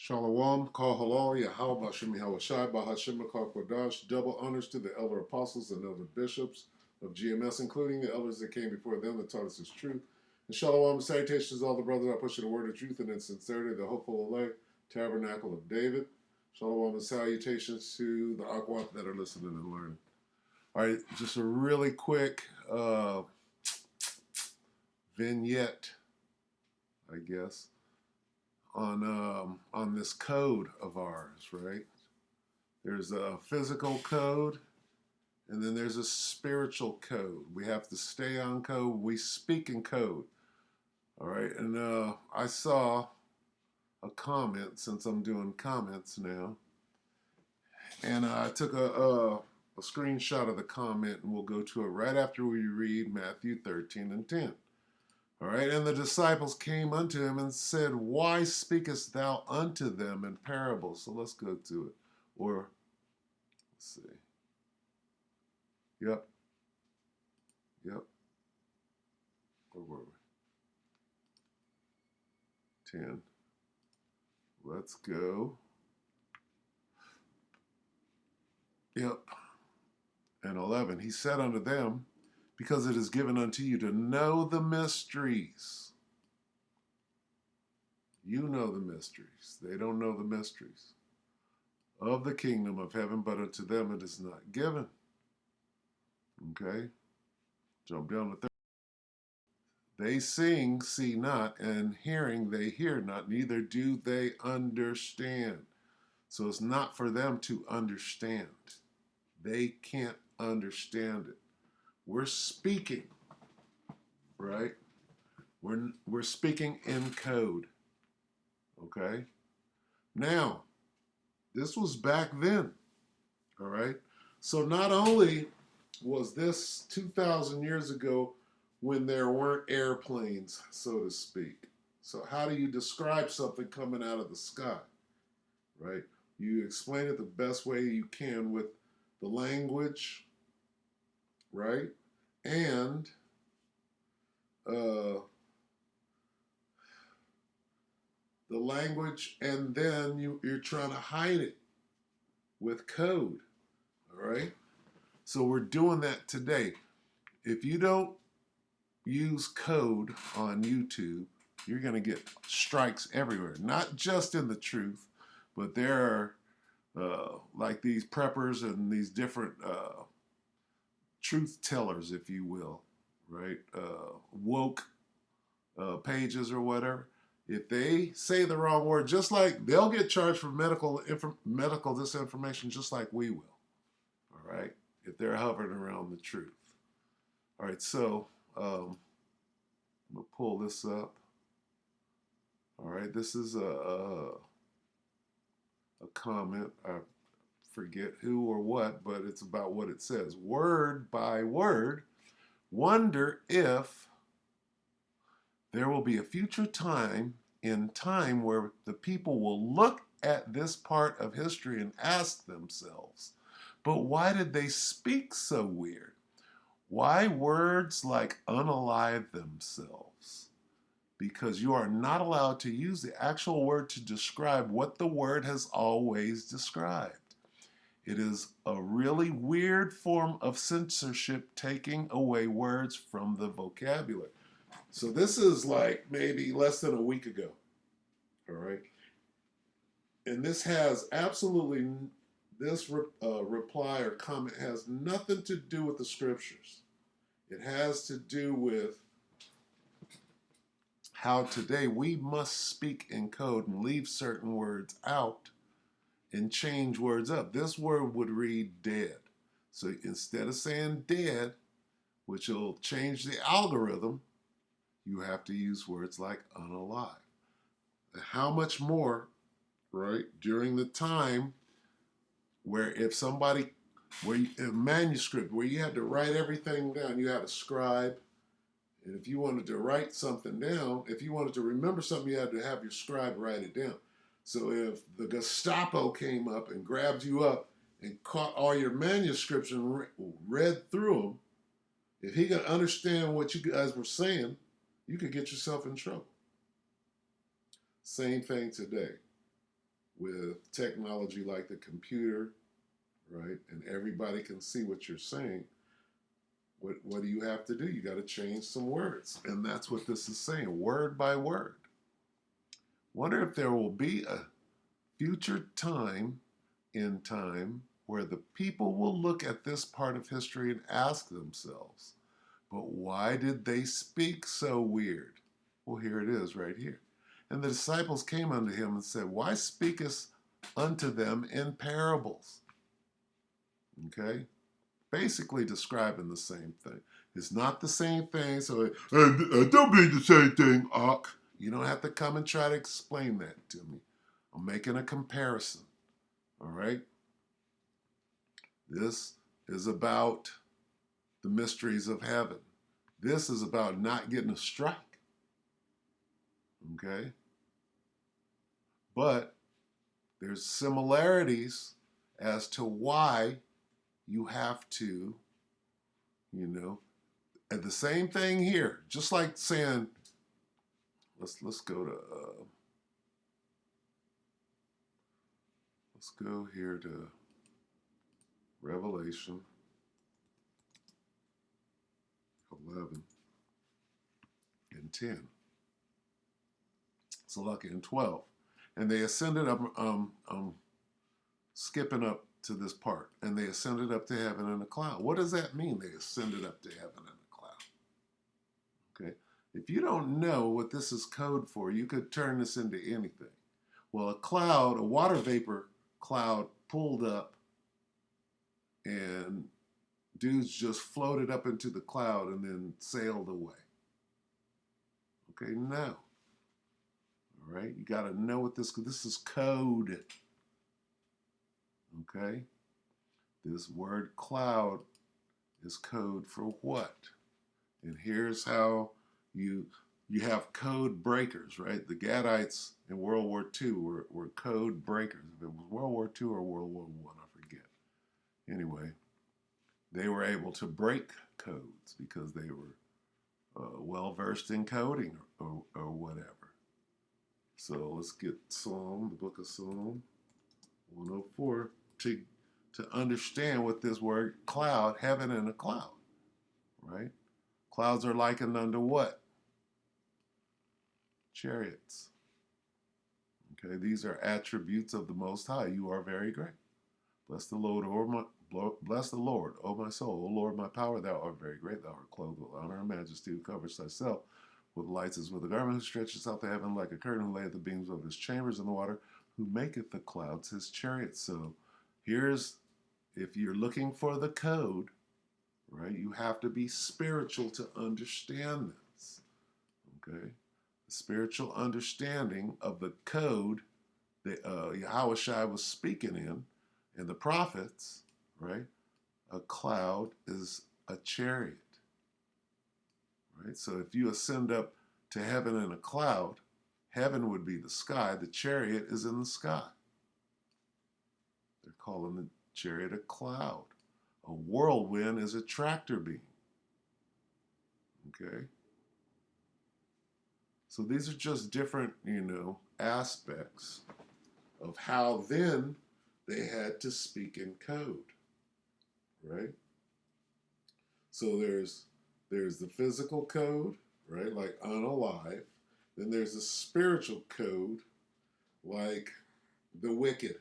Shalom, Kal Halal, Yahweh Bashem Yahushai, Bahashem Makar Kodash, double honors to the elder apostles and elder bishops of GMS, including the elders that came before them that taught us his truth. And Shalom, salutations to all the brothers that push the word of truth and in sincerity, the hopeful elect, tabernacle of David. Shalom and salutations to the Akwat that are listening and learning. All right, just a really quick vignette, I guess, on this code of ours, right? There's a physical code, and then there's a spiritual code. We have to stay on code. We speak in code, all right? And I saw a comment, since I'm doing comments now, and I took a screenshot of the comment, and we'll go to it right after we read Matthew 13 and 10. All right, and the disciples came unto him and said, why speakest thou unto them in parables? So let's go to it. Or, let's see. Yep. Where were we? 10. Let's go. Yep. And 11. He said unto them, because it is given unto you to know the mysteries. You know the mysteries. They don't know the mysteries of the kingdom of heaven, but unto them it is not given. Okay? Jump down to 30. They sing, see not, and hearing, they hear not, neither do they understand. So it's not for them to understand. They can't understand it. We're speaking, right? We're speaking in code, okay? Now, this was back then, all right? So not only was this 2,000 years ago when there weren't airplanes, so to speak. So how do you describe something coming out of the sky, right? You explain it the best way you can with the language, right? And the language, and then you're trying to hide it with code, all right? So we're doing that today. If you don't use code on YouTube, you're going to get strikes everywhere, not just in the truth, but there are like these preppers and these different truth tellers, if you will, right? Woke pages or whatever. If they say the wrong word, just like they'll get charged for medical disinformation, just like we will. All right, if they're hovering around the truth. All right, so I'm gonna pull this up. All right, this is a comment. I forget who or what, but it's about what it says. Word by word, wonder if there will be a future time where the people will look at this part of history and ask themselves, but why did they speak so weird? Why words like unalive themselves? Because you are not allowed to use the actual word to describe what the word has always described. It is a really weird form of censorship, taking away words from the vocabulary. So this is like maybe less than a week ago, all right? And this has absolutely, this reply or comment has nothing to do with the scriptures. It has to do with how today we must speak in code and leave certain words out and change words up. This word would read dead. So instead of saying dead, which will change the algorithm, you have to use words like unalive. How much more, right, during the time where if somebody, a manuscript, where you had to write everything down, you had a scribe, and if you wanted to write something down, if you wanted to remember something, you had to have your scribe write it down. So if the Gestapo came up and grabbed you up and caught all your manuscripts and read through them, if he could understand what you guys were saying, you could get yourself in trouble. Same thing today. with technology like the computer, right? And everybody can see what you're saying. What do you have to do? You got to change some words. And that's what this is saying, word by word. Wonder if there will be a future time in time where the people will look at this part of history and ask themselves, but why did they speak so weird? Well, here it is right here. And the disciples came unto him and said, why speakest unto them in parables? Okay? Basically describing the same thing. It's not the same thing, so I don't mean the same thing, Ock. You don't have to come and try to explain that to me. I'm making a comparison. All right? This is about the mysteries of heaven. This is about not getting a strike. Okay? But there's similarities as to why you have to, and the same thing here. Just like saying, let's go here to Revelation 11 and 10. So look in 12. And they ascended up, skipping up to this part, and they ascended up to heaven in a cloud. What does that mean, they ascended up to heaven in a cloud? Okay. If you don't know what this is code for, you could turn this into anything. Well, a cloud, a water vapor cloud pulled up, and dudes just floated up into the cloud and then sailed away. Okay, no. All right, you got to know what this is code. Okay, this word cloud is code for what? And here's how you have code breakers, right? The Gadites in World War II were code breakers. If it was World War II or World War I, I forget. Anyway, they were able to break codes because they were well versed in coding or whatever. So let's get Psalm, the book of Psalm 104, to understand what this word cloud, heaven and a cloud, right? Clouds are likened unto what? Chariots. Okay, these are attributes of the Most High. You are very great. Bless the Lord, bless the Lord, O my soul. O Lord, my power, thou art very great. Thou art clothed with honor and majesty, who covers thyself with lights as with a garment, who stretches out the heaven like a curtain, who layeth the beams of his chambers in the water, who maketh the clouds his chariots. So here's, if you're looking for the code, right, you have to be spiritual to understand this. Okay? The spiritual understanding of the code that Yahushua was speaking in, and the prophets, right? A cloud is a chariot, right? So if you ascend up to heaven in a cloud, heaven would be the sky. The chariot is in the sky. They're calling the chariot a cloud. A whirlwind is a tractor beam. Okay? So these are just different, aspects of how then they had to speak in code, right? So there's the physical code, right, like unalive. Then there's the spiritual code, like the wicked,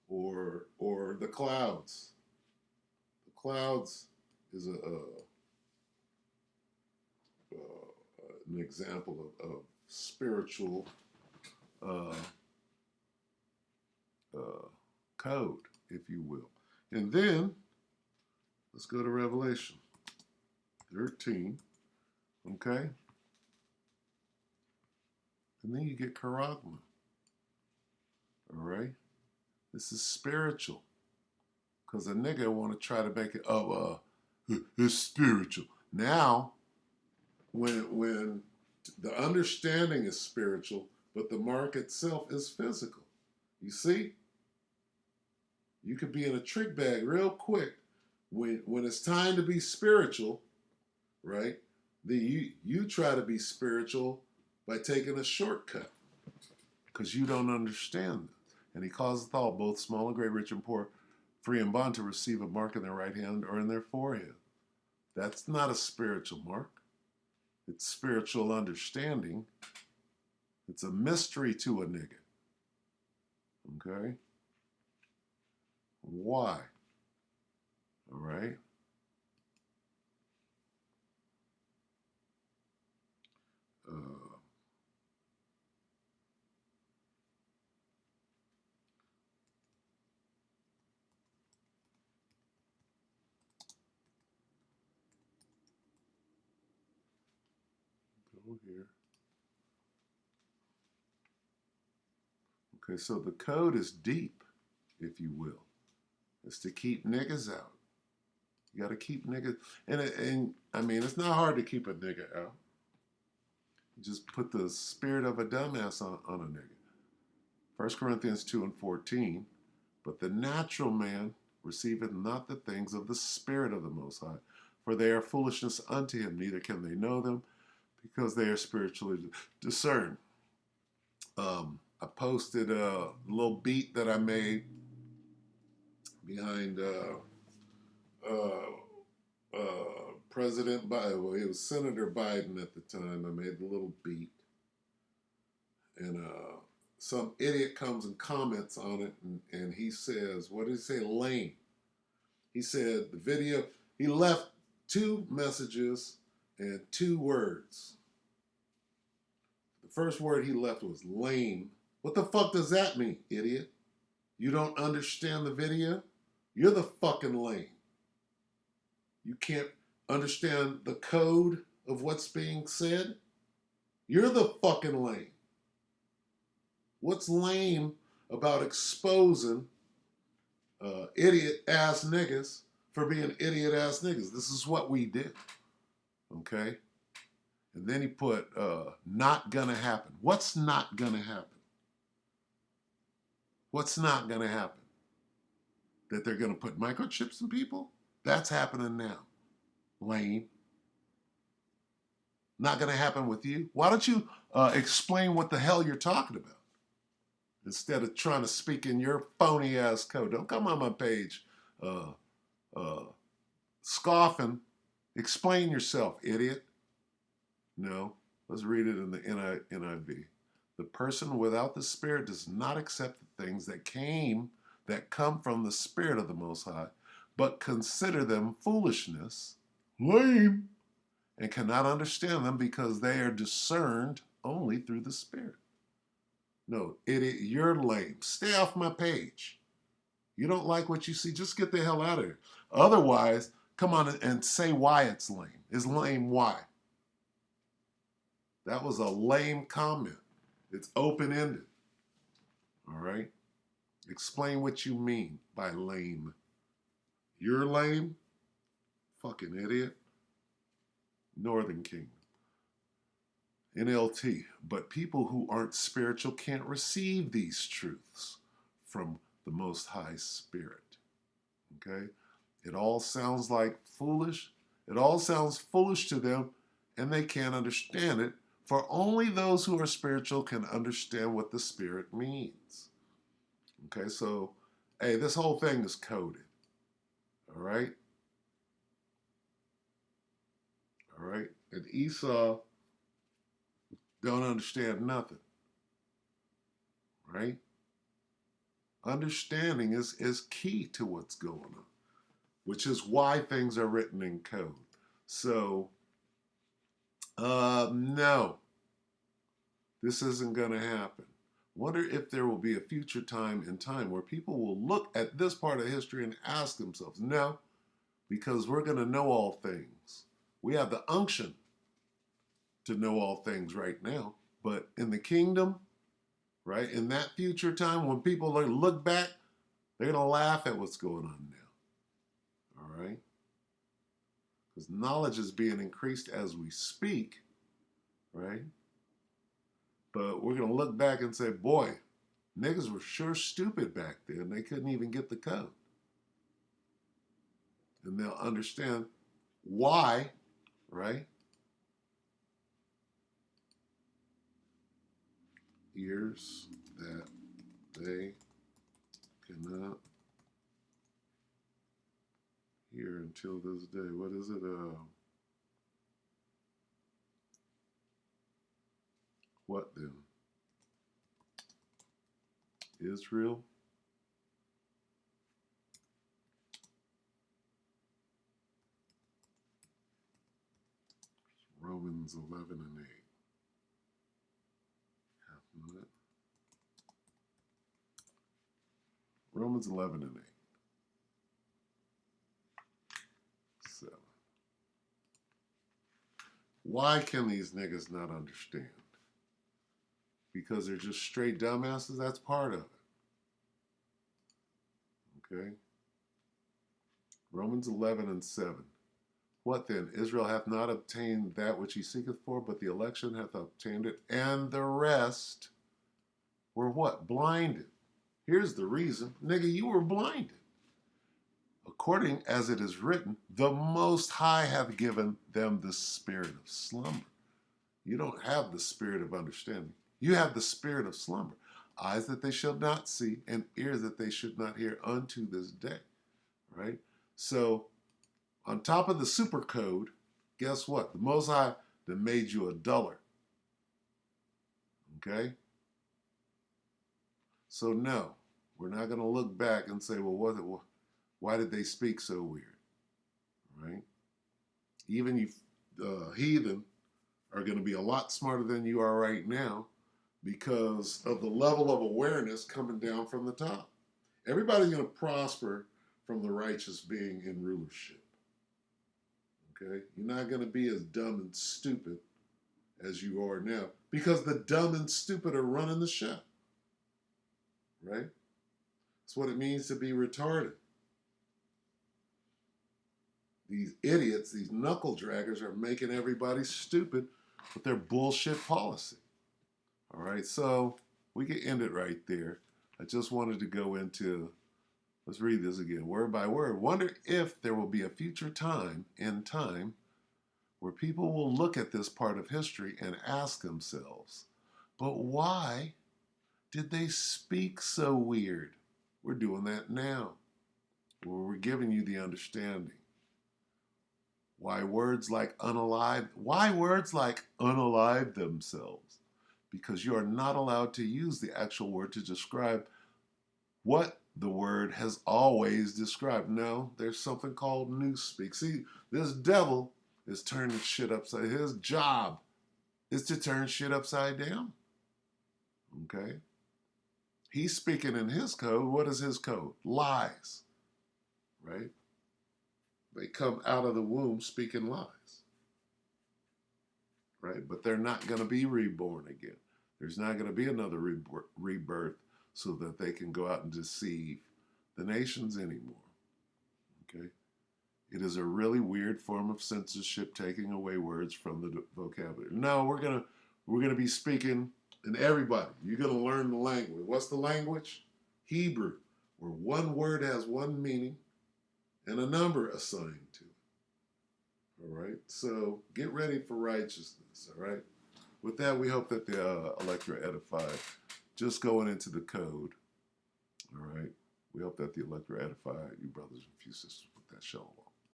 or the clouds. The clouds is an example of spiritual code, if you will. And then let's go to Revelation 13, okay? And then you get charagma, all right? This is spiritual, because a nigga want to try to make it, it's spiritual. Now, when the understanding is spiritual, but the mark itself is physical. You see? You could be in a trick bag real quick when it's time to be spiritual, right? Then you try to be spiritual by taking a shortcut. because you don't understand this. And he causeth all, both small and great, rich and poor, free and bond, to receive a mark in their right hand or in their forehead. That's not a spiritual mark. It's spiritual understanding. It's a mystery to a nigga. Okay? Why? All right? Go here. Okay, so the code is deep, if you will. It's to keep niggas out. You got to keep niggas, and I mean, it's not hard to keep a nigga out. You just put the spirit of a dumbass on a nigga. 1 Corinthians 2 and 14, but the natural man receiveth not the things of the Spirit of the Most High, for they are foolishness unto him, neither can they know them, because they are spiritually discerned. I posted a little beat that I made behind President Biden. Well, it was Senator Biden at the time. I made the little beat, and some idiot comes and comments on it, and he says, what did he say? Lame. He said the video, he left 2 messages and 2 words. The first word he left was lame. What the fuck does that mean, idiot? You don't understand the video? You're the fucking lame. You can't understand the code of what's being said? You're the fucking lame. What's lame about exposing idiot ass niggas for being idiot ass niggas? This is what we did. Okay? And then he put, not gonna happen. What's not gonna happen? What's not gonna happen? That they're gonna put microchips in people? That's happening now. Lame. Not gonna happen with you? Why don't you explain what the hell you're talking about? Instead of trying to speak in your phony ass code. Don't come on my page scoffing. Explain yourself, idiot. No, let's read it in the NIV. The person without the Spirit does not accept the things that come from the Spirit of the Most High, but consider them foolishness, lame, and cannot understand them because they are discerned only through the Spirit. No, idiot, you're lame. Stay off my page. You don't like what you see, just get the hell out of here. Otherwise, come on and say why it's lame. It's lame why? That was a lame comment. It's open-ended. All right? Explain what you mean by lame. You're lame? Fucking idiot. Northern Kingdom. NLT. But people who aren't spiritual can't receive these truths from the Most High Spirit. Okay? It all sounds like foolish. It all sounds foolish to them, and they can't understand it. For only those who are spiritual can understand what the Spirit means. Okay, so, hey, this whole thing is coded. All right? All right? And Esau don't understand nothing. Right? Understanding is key to what's going on, which is why things are written in code. So, no, this isn't going to happen. Wonder if there will be a future time in time where people will look at this part of history and ask themselves, no, because we're going to know all things. We have the unction to know all things right now. But in the kingdom, right, in that future time when people look back, they're going to laugh at what's going on now. All right? Because knowledge is being increased as we speak, right? But we're going to look back and say, boy, niggas were sure stupid back then. They couldn't even get the code. And they'll understand why, right? ears that they cannot hear until this day. What is it? What then? Israel? Romans 11 and 8. Hath not. Romans 11 and 8. 7. Why can these niggas not understand? Because they're just straight dumbasses? That's part of it. Okay? Romans 11 and 7. What then? Israel hath not obtained that which he seeketh for, but the election hath obtained it, and the rest were what? Blinded. Here's the reason. Nigga, you were blinded. According as it is written, the Most High hath given them the spirit of slumber. You don't have the spirit of understanding. You have the spirit of slumber. Eyes that they shall not see, and ears that they should not hear unto this day. Right? So, on top of the super code, guess what? The Most High that made you a duller. Okay? So no, we're not going to look back and say, well, why did they speak so weird? Right? Even you heathen are going to be a lot smarter than you are right now because of the level of awareness coming down from the top. Everybody's going to prosper from the righteous being in rulership. Okay? You're not going to be as dumb and stupid as you are now because the dumb and stupid are running the show. Right? That's what it means to be retarded. These idiots, these knuckle draggers are making everybody stupid with their bullshit policy. All right, so we can end it right there. I just wanted to go into, let's read this again, word by word. Wonder if there will be a future time, in time, where people will look at this part of history and ask themselves, but why did they speak so weird? We're doing that now, where we're giving you the understanding. Why words like unalive themselves? Because you are not allowed to use the actual word to describe what the word has always described. No, there's something called newspeak. See, this devil is turning shit upside. His job is to turn shit upside down. Okay? He's speaking in his code. What is his code? Lies. Right? They come out of the womb speaking lies. Right? But they're not going to be reborn again. There's not going to be another rebirth so that they can go out and deceive the nations anymore. Okay? It is a really weird form of censorship, taking away words from the vocabulary. No, we're gonna be speaking, and everybody, you're gonna learn the language. What's the language? Hebrew, where one word has one meaning and a number assigned to it. All right, so get ready for righteousness. All right. With that, we hope that the elect are edified. Just going into the code. All right. We hope that the elect are edified. You brothers and few sisters with that shalom.